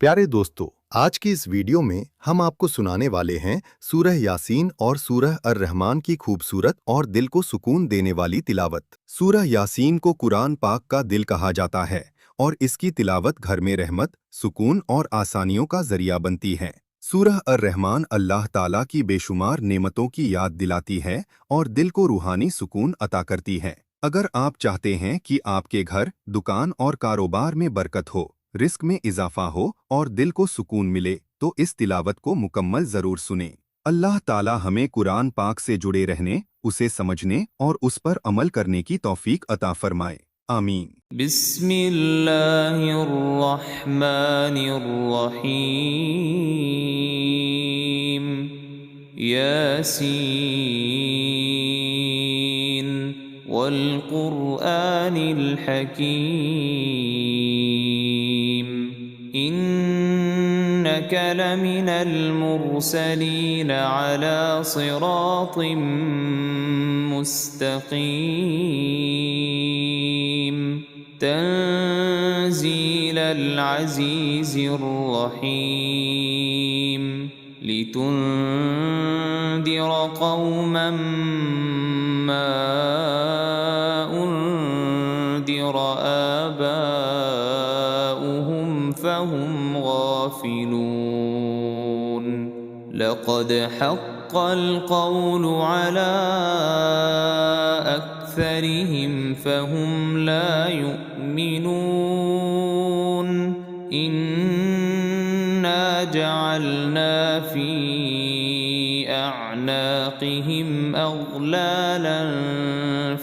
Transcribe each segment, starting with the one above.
प्यारे दोस्तों, आज की इस वीडियो में हम आपको सुनाने वाले हैं सूरह यासीन और सूरह अर-रहमान की खूबसूरत और दिल को सुकून देने वाली तिलावत। सूरह यासीन को कुरान पाक का दिल कहा जाता है और इसकी तिलावत घर में रहमत, सुकून और आसानियों का जरिया बनती है। सूरह अर-रहमान अल्लाह ताला की बेशुमार नेमतों की याद दिलाती है और दिल को रूहानी सुकून अता करती है। अगर आप चाहते हैं कि आपके घर, दुकान और कारोबार में बरकत हो, रिस्क में इजाफा हो और दिल को सुकून मिले, तो इस तिलावत को मुकम्मल जरूर सुनें। अल्लाह ताला हमें कुरान पाक से जुड़े रहने, उसे समझने और उस पर अमल करने की तौफीक अता फरमाए। आमीन। बिस्मिल्लाहिर्रहमानिर्रहीम। यासीन वल क़ुरआनिल हकीम। इन्नक लमिनल मुरसलीन अला सिरातिम मुस्तक़ीम। तंज़ीलल अज़ीज़िर रहीम। लितुन्दिर क़ौमन मा उन्दिर आबाउहुम फहुम गाफ़िलून। लक़द हक़्क़ल क़ौलु अला अक्सरिहिम फहुम ला युमिनून। इन्ना जअलना फी अअनाक़िहिम अग़लालन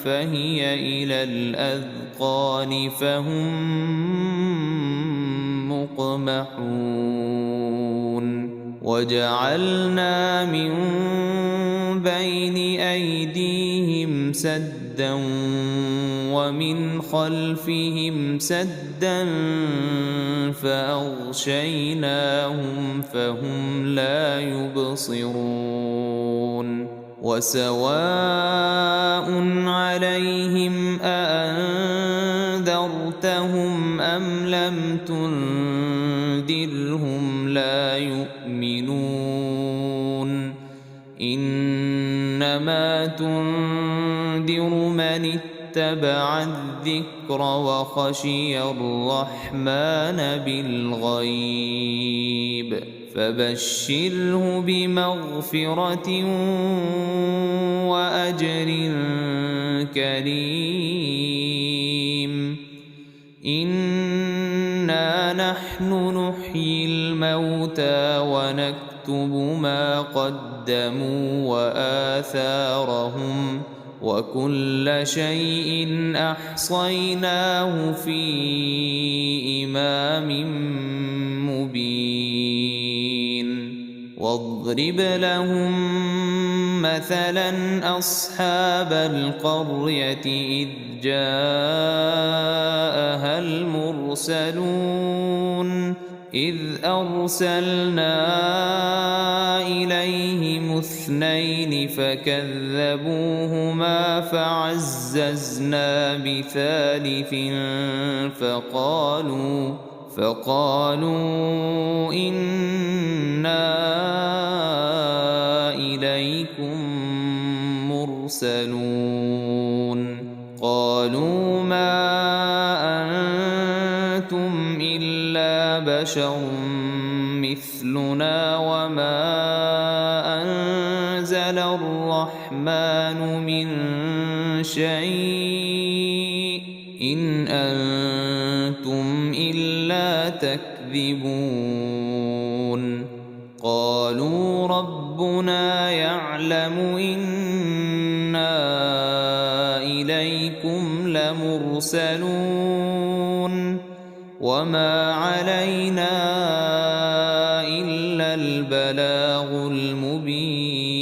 फहिय इलल अज़क़ान फहुम मुक़महून। वजअलना मिन बैनि अयदीहिम सद्दन वमिन खल्फिहिम सद्दन फ़अग़शयनाहुम फ़हुम ला युबसिरून। वसवाउन अलैहिम अअन्ज़रतहुम अम लम तुन्ज़िरहुम ला युमिनून। इन्नमा तुन्ज़िरु मन इत्तबअ अज़्ज़िक्र वख़शिय अर्रहमान बिलग़ैब। फबश्शिरहु बिमग़फ़िरत वअज्र करीम। इन्ना नहनु नुह्यिल मौता वनक्तुब मा क़द्दमू वआथारहुम वकुल्ल शैइन अहसयनाहु फी इमामिन मुबीन। वाضرب لهم مثلا أصحاب القرية إذ جاءها المرسلون إذ أرسلنا إليهم اثنين فكذبوهما فعززنا بثالث فقالوا إنا إليكم مرسلون. قالوا ما أنتم إلا بشر مثلنا وما أنزل الرحمن من شيء إن أنتم إلا تكذبون. قالوا ربنا يعلم إنا إليكم لمرسلون وما علينا إلا البلاغ المبين.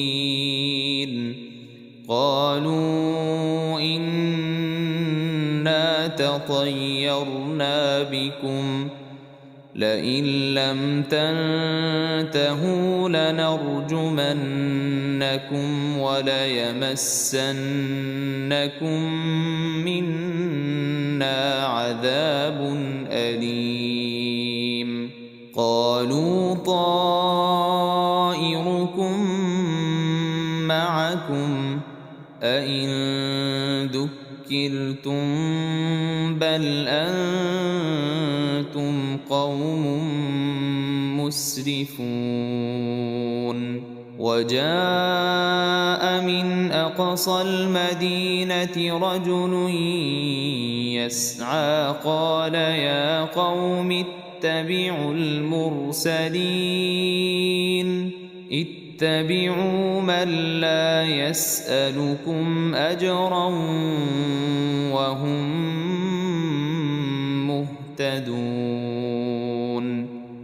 قالوا إنا تطيرنا بكم لئن لم تنتهوا لنرجمنكم وليمسنكم منا عذاب أليم. قالوا طائركم معكم أئن ذكرتم بل أنتم قوم مسرفون وجاء من أقصى المدينة رجل يسعى قال يا قوم اتبعوا المرسلين اتبعوا من لا يسألكم أجرا وهم مهتدون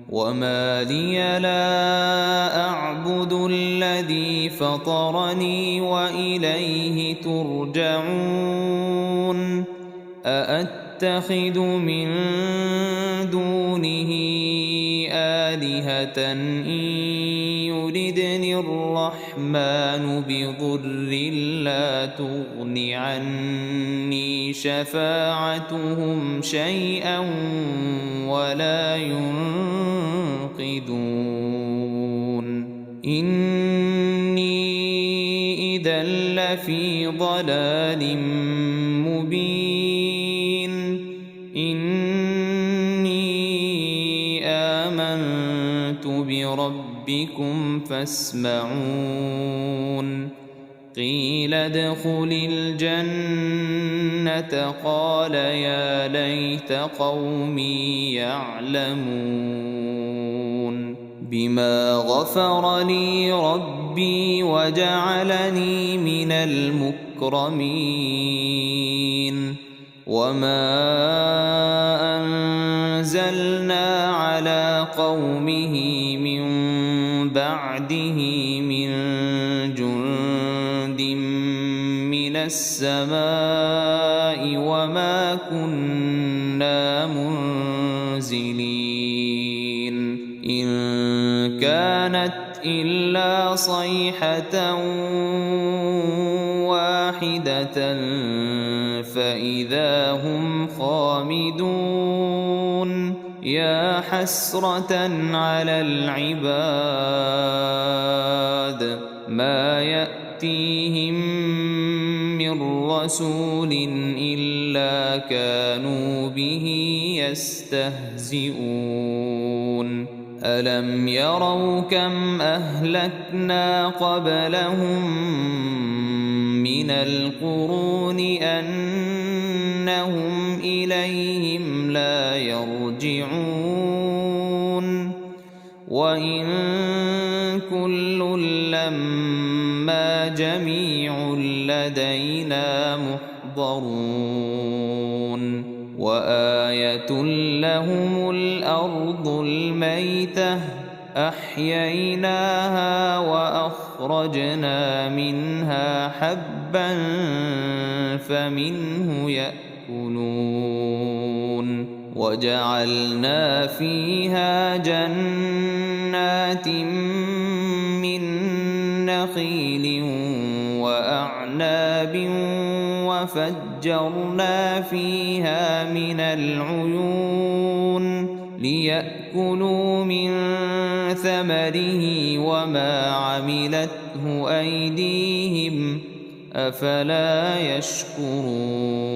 وما لي لا أعبد الذي فطرني وإليه ترجعون أأتخذ من دونه آلهة إن يردني الرحمن بضر لا تغن عني شفاعتهم شيئا ولا ينقذون إني إذا لفي ضلال مبين إني آمنت بربكم فاسمعون قيل ادخل الجنة قال يا ليت قومي يعلمون بما غفر لي ربي وجعلني من المكرمين وما أنزلنا على قومه من بعده من جند من السماء وما كنا منزلين إن كانت إلا صيحة واحدة فإذا هم خامدون يا حسرة على العباد ما يأتيهم من رسول إلا كانوا به يستهزئون ألم يروا كم أهلكنا قبلهم من القرون أنهم إليهم لا يرجعون وإن كل لما جميع لدينا محضرون وآية لهم الأرض الميتة أحييناها وأخرجنا منها حبا فمنه يأكلون وجعلنا فيها جنات من نخيل وأعناب وفجرنا فيها من العيون ليأكلوا من ثمره وما عملته أيديهم أفلا يشكرون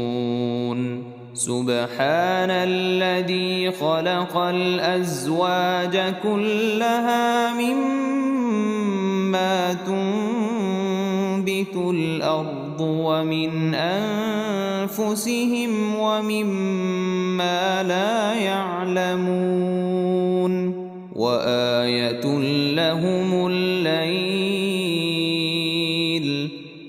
سبحان الذي خلق الأزواج كلها مما تنبت الأرض ومن أنفسهم ومما لا يعلمون وآية لهم الليل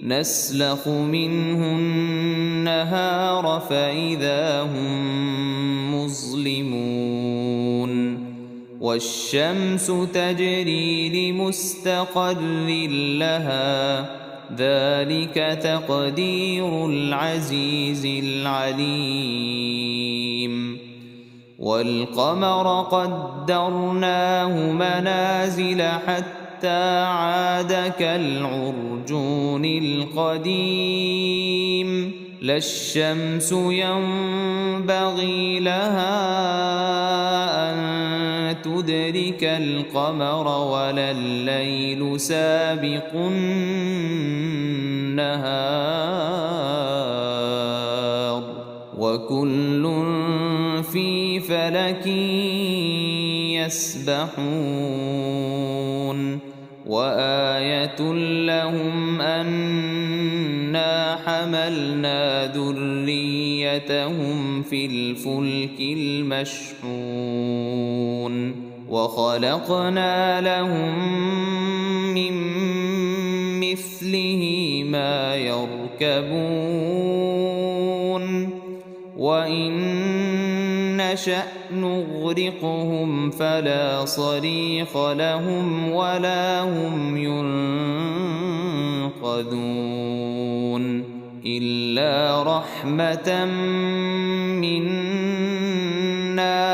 نسلخ منه النهار فإذا هم مظلمون والشمس تجري لمستقر لها ذلك تقدير العزيز العليم والقمر قدرناه منازل حتى عاد كالعرجون القديم لا الشمس ينبغي لها أن تدرك القمر ولا الليل سابق النهار وكل في فلك يسبحون وآية لهم أنا حملنا ذريتهم في الفلك المشحون وخلقنا لهم من مثله ما يركبون وإن نشأ نغرقهم فلا صريخ لهم ولا هم ينقذون إلا رحمة منا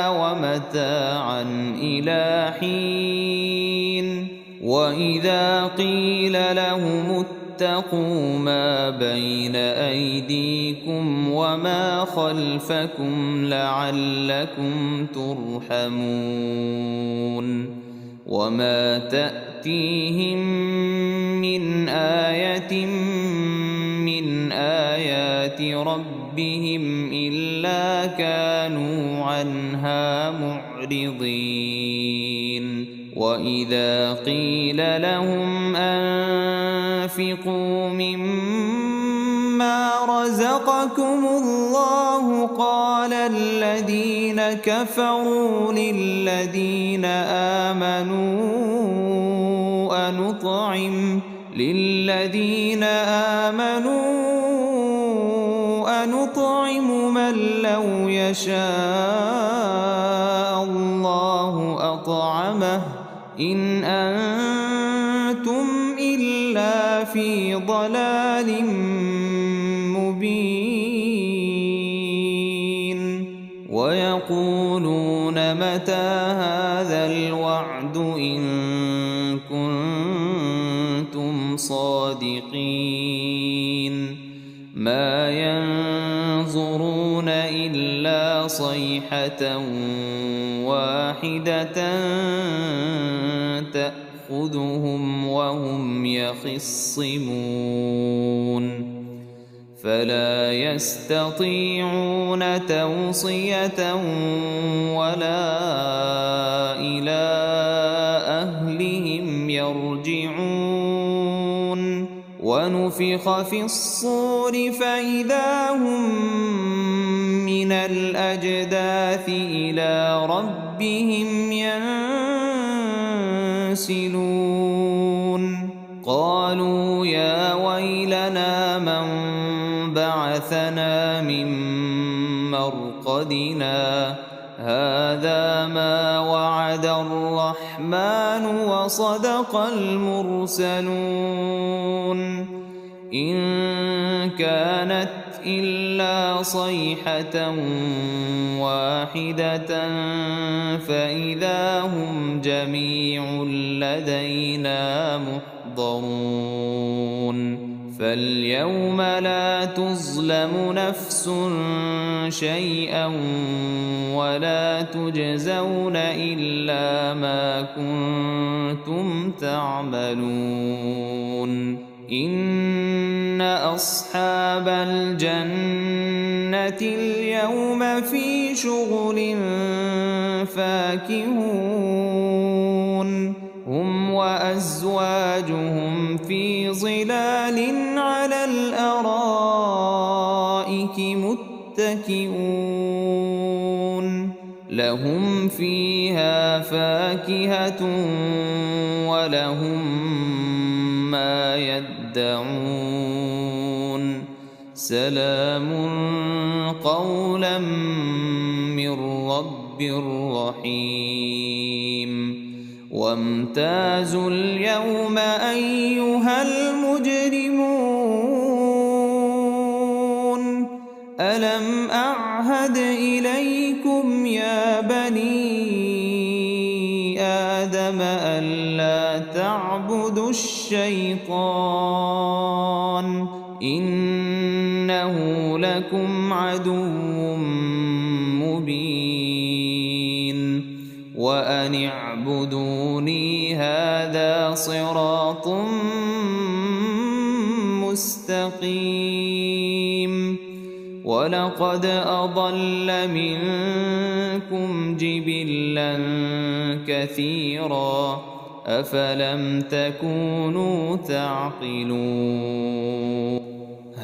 ومتاعا إلى حين وإذا قيل لهم اتقوا ما بين أيديكم وما خلفكم لعلكم ترحمون وما تأتيهم من آية من آيات ربهم إلا كانوا عنها معرضين وإذا قيل لهم أنفقوا مما رزقكم الله قال الذين كفروا للذين آمنوا أنطعم من لو يشاء الله أطعمه إن أنتم إلا في ضلال مبين ويقولون متى هذا الوعد إن كنتم صادقين ما ينظرون إلا صيحة واحدة تأخذهم وهم يخصمون فلا يستطيعون توصية ولا إلى أهلهم يرجعون ونفخ في الصور فإذا هم من الأجداث إلى ربهم ينسلون قالوا يا ويلنا من بعثنا من مرقدنا هذا ما وعد الرحمن وصدق المرسلون إن كانت إلا صيحة واحدة فإذا هم جميع لدينا محضرون فاليوم لا تظلم نفس شيئا ولا تجزون إلا ما كنتم تعملون إن أصحاب الجنة اليوم في شغل فاكهون هم وأزواجهم في ظلال على الأرائك متكئون لهم فيها فاكهة ولهم ما يدعون سلام قولا من رب رحيم وامتازوا اليوم أيها المجرمون ألم أعهد إليكم يا بني آدم ألا تعبدوا الشيطان إنه لكم عدو مبين وأن فاعبدوني هذا صراط مستقيم ولقد أضل منكم جبلا كثيرا أفلم تكونوا تعقلون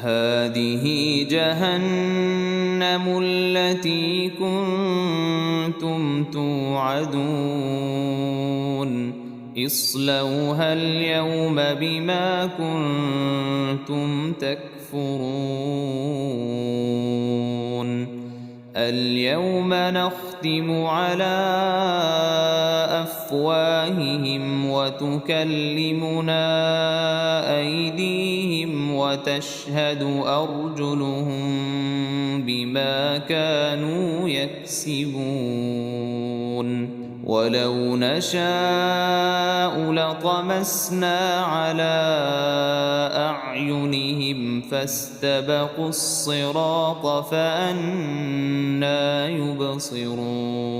هذه جهنم التي كنتم توعدون اصلوها اليوم بما كنتم تكفرون اليوم نختم على أفواههم وتكلمنا أيديهم وتشهد أرجلهم بما كانوا يكسبون ولو نشاء لطمسنا على أعينهم فاستبقوا الصراط فأنى يبصرون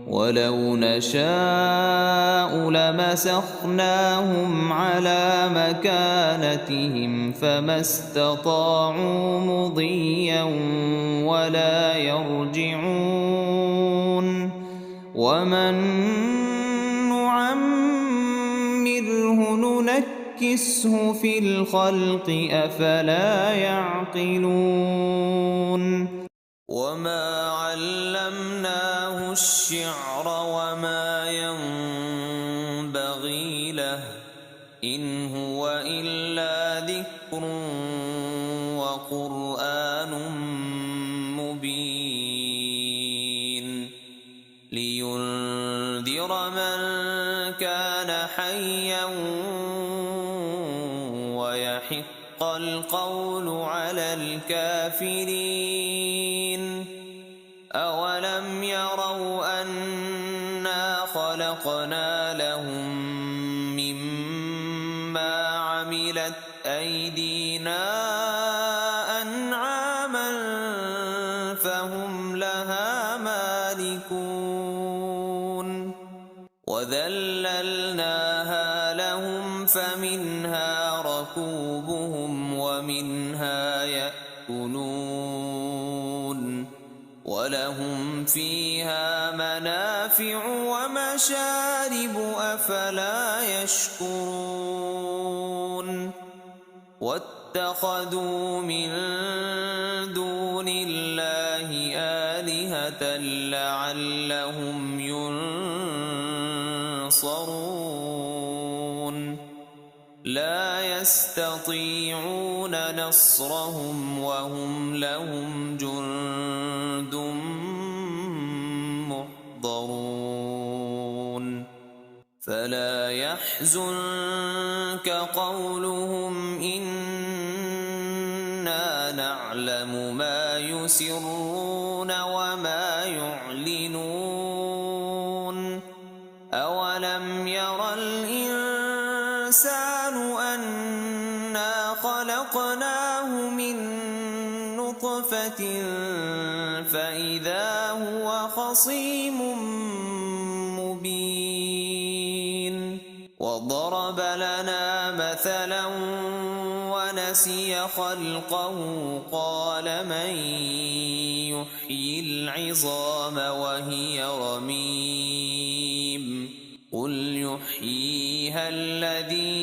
ولو نشاء لمسخناهم على مكانتهم فما استطاعوا مضيا ولا يرجعون ومن نعمره ننكسه في الخلق أفلا يعقلون وما علمناه الشعر وما ينبغي له إن هو إلا ذكر وقرآن مبين لينذر من كان حيا ويحق القول على الكافرين أولم يروا أنا خلقنا لهم مما عملت أيدينا أنعاما فهم لها مالكون وذللناها لهم فمنها ركوبهم ومنها يأكلون ولهم فيها منافع ومشارب أفلا يشكرون واتخذوا من دون الله آلهة لعلهم ينصرون لا يستطيعون نصرهم وهم لهم جند محضرون فلا يحزنك قولهم إنا نعلم ما يسرون وما يعلنون أولم ير الإنسان أنا خلقناه من نطفة فإذا هو خصيم مبين وضرب لنا مثلا ونسي خلقه قال من يحيي العظام وهي رميم قل يحييها الذي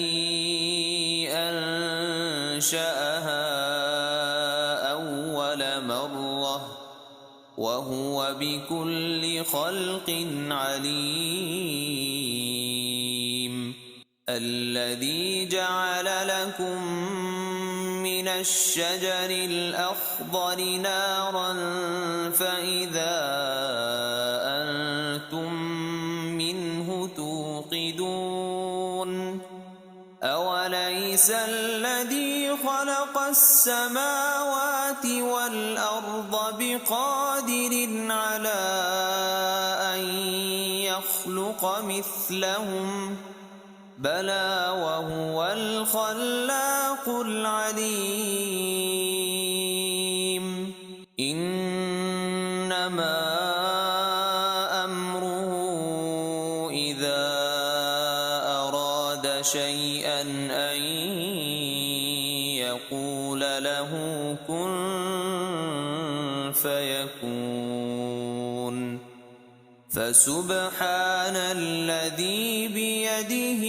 أنشأها أول مرة وهو بكل خلق عليم الذي جعل لكم من الشجر الأخضر نارا فإذا أنتم منه توقدون أوليس الذي خلق السماوات والأرض بقادر على أن يخلق مثلهم بلى وهو الخلاق العليم إنما أمره شيئا أن يقول له كن فيكون. فسبحان الذي بيده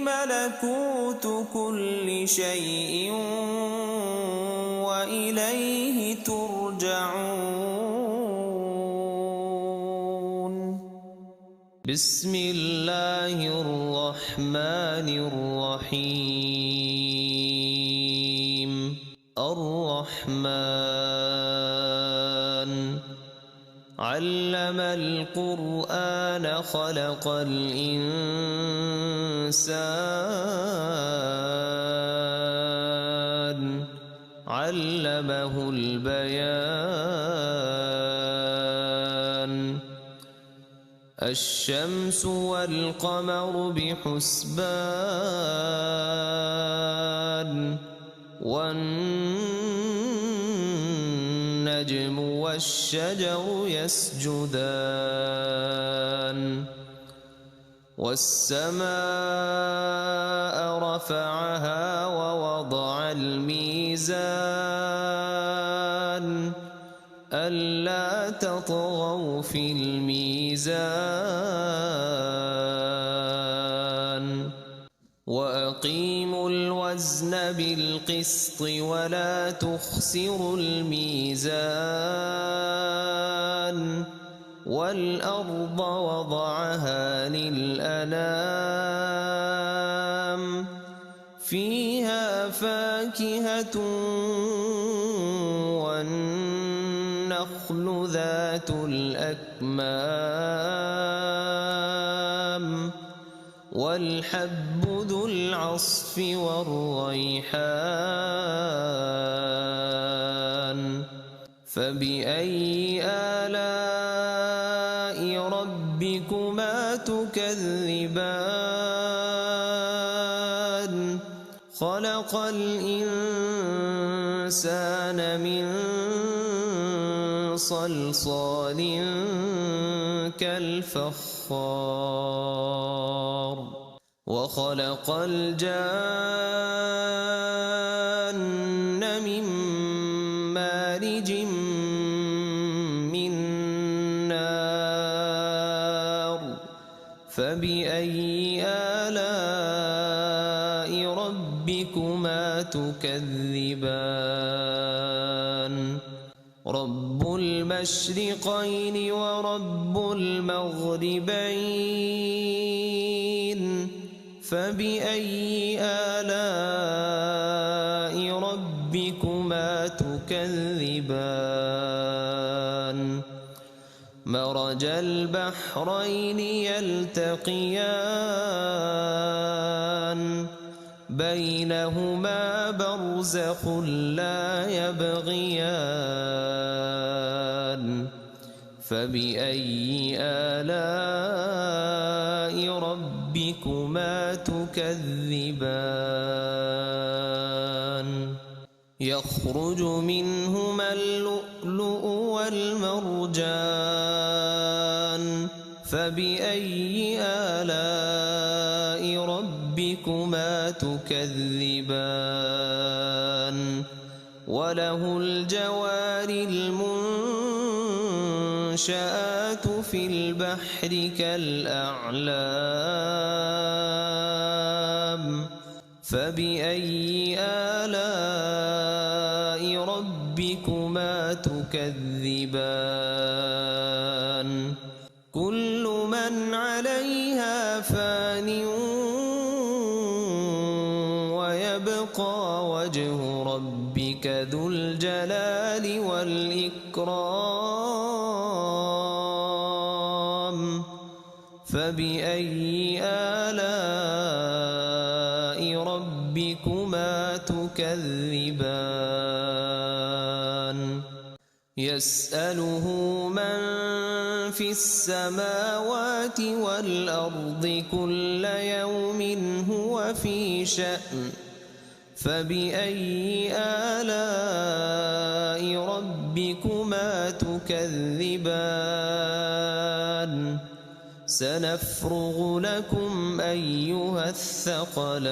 ملكوت كل شيء وإليه ترجعون. بسم الله الرحمن الرحيم. الرحمن علم القرآن خلق الإنسان علمه البيان. الشمس والقمر بحسبان والنجم والشجر يسجدان. والسماء رفعها ووضع الميزان ألا تطغوا في الميزان وأقيموا الوزن بالقسط ولا تخسروا الميزان. والأرض وضعها للأنام فيها فاكهة والنخل ذات الأكمام والحب ذو العصف والريحان. فبأي آلاء ربكما تكذبان. خلق الإنسان من صلصال كالفخار وخلق الجان من مارج من نار. فبأي آلاء ربكما تكذبان. رب المشرقين ورب المغربين. فبأي آلاء ربكما تكذبان. مرج البحرين يلتقيان بينهما برزخ لا يبغيان. فبأي آلاء ربكما تكذبان. يخرج منهما اللؤلؤ والمرجان. فبأي آلاء ربكما تكذبان. وله الجوار المنشآت في البحر كالأعلام. فبأي آلاء ربكما تكذبان. كل من عليها فان ويبقى وجه ربك ذو الجلال والإكرام. فبأي آلاء ربكما تكذبان. يسأله من في السماوات والأرض كل يوم هو في شأن. فبأي آلاء ربكما تكذبان. سنفرغ لكم أيها الثقلان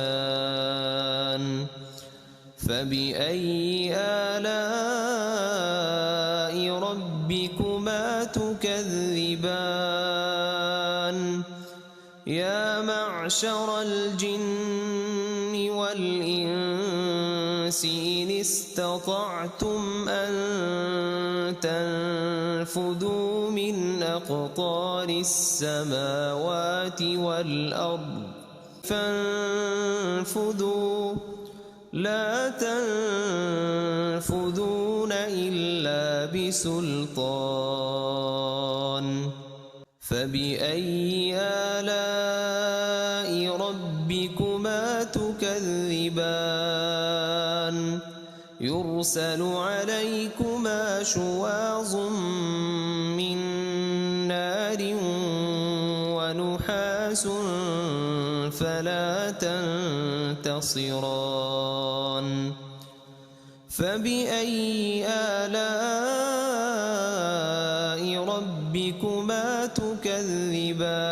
فبأي آلاء ربكما تكذبان يا معشر الجن والإنس إن استطعتم أن تنفذوا من أقطار السماوات والأرض فانفذوا لا تنفذون إلا بسلطان فبأي آلاء ربكما تكذبان يرسل عليكما شواظ من نار ونحاس فلا تنتصران فبأي آلاء ربكما تكذبان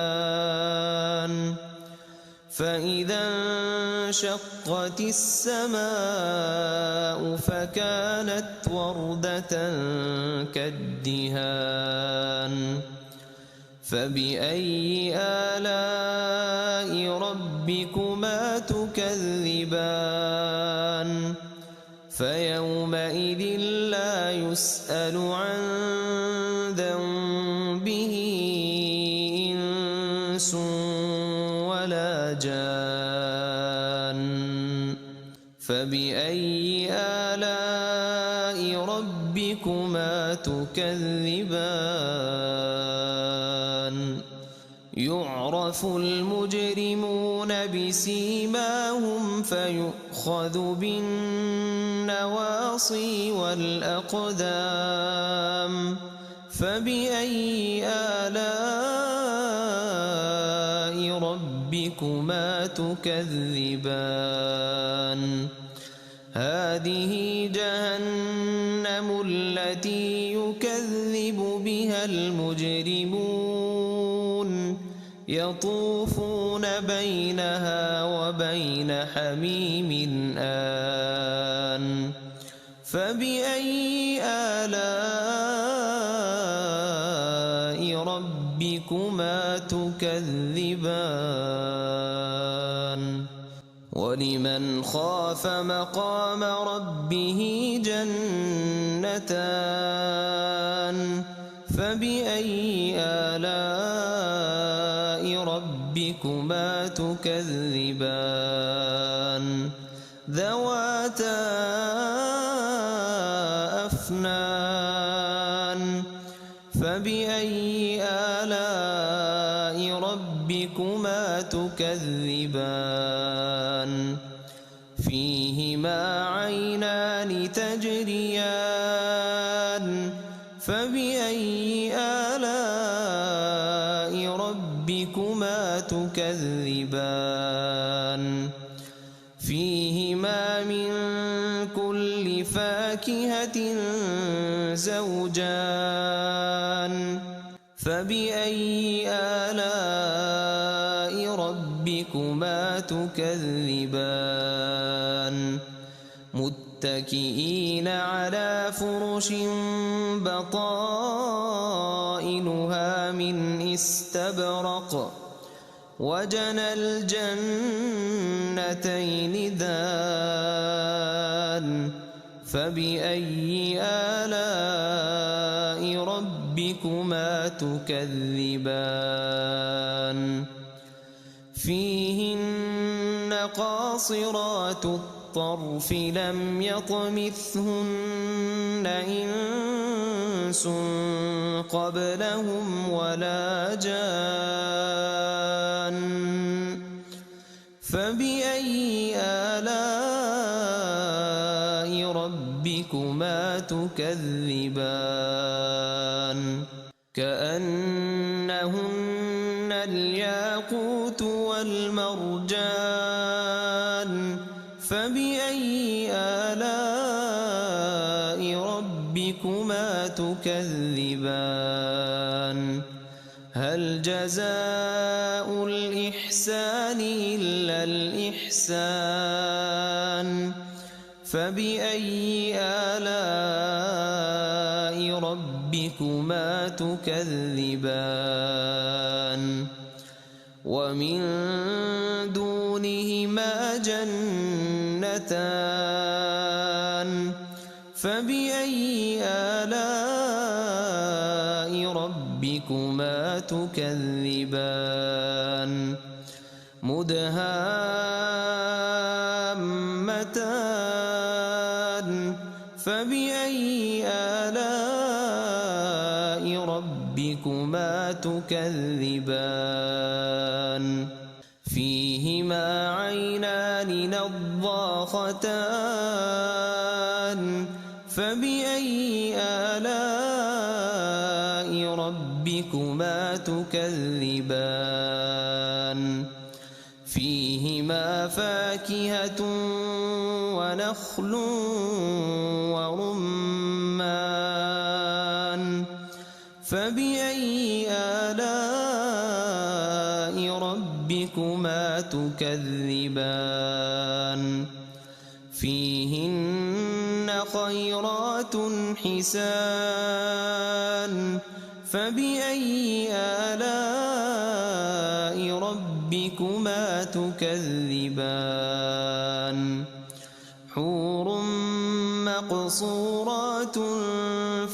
فإذا انشقت السماء فكانت وردة كالدهان فبأي آلاء ربكما تكذبان فيومئذ لا يسأل عن ذنبه إنس ولا جان فبأي آلاء ربكما تكذبان يعرف المجرمون بسيماهم فيؤخذ بالنواصي والأقدام فبأي آلاء ربكما تكذبان هذه جهنم التي يكذب بها المجرمون يطوفون بينها وبين حميم آن فبأي آلاء ربكما تكذبان ولمن خاف مقام ربه جنتان فبأي آلاء ربكما تكذبان ذواتا أفنان فبأي آلاء ربكما تكذبان فيهما عينان تجريان فبأي آلاء ربكما تكذبان فيهما من كل فاكهة زوجان فبأي آلاء ربكما تكذبان متكئين على فرش بطائنها من استبرق وجنى الجنتين دان فبأي آلاء ربكما تكذبان فيهن قاصرات الطرف لم يطمثهن إنس قبلهم ولا جان فبأي آلاء ربكما تكذبان كأنهن الياقوت والمرجان فبأي آلاء ربكما تكذبان هل جزاء الإحسان إلا الإحسان فبأي آلاء ربكما تكذبان ومن دونهما جنتان فبأي آلاء ربكما تكذبان مدهامتان فبأي آلاء ربكما تكذبان فيهما عينان نضاختان فبأي آلاء ربكما تكذبان فيهما فاكهة ونخل ورمان فبأي آلاء ربكما تكذبان فيهن خيرات حسان فبأي آلاء ربكما تكذبان حور مقصورات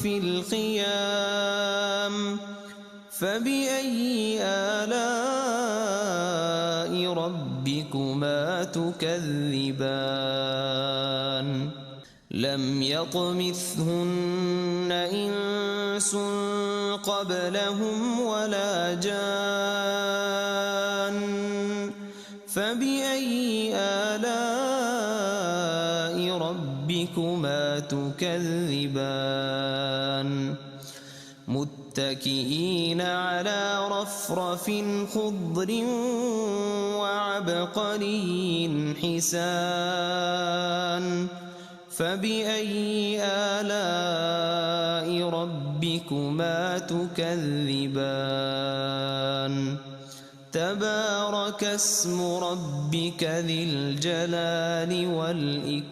في الخيام فبأي آلاء ربكما تكذبان لم يطمثهن إنس قبلهم ولا جان فبأي آلاء ربكما تكذبان متكئين على رفرف خضر وعبقري حسان فبأي آلاء ربكما تكذبان تبارك اسم ربك ذي الجلال والإكرام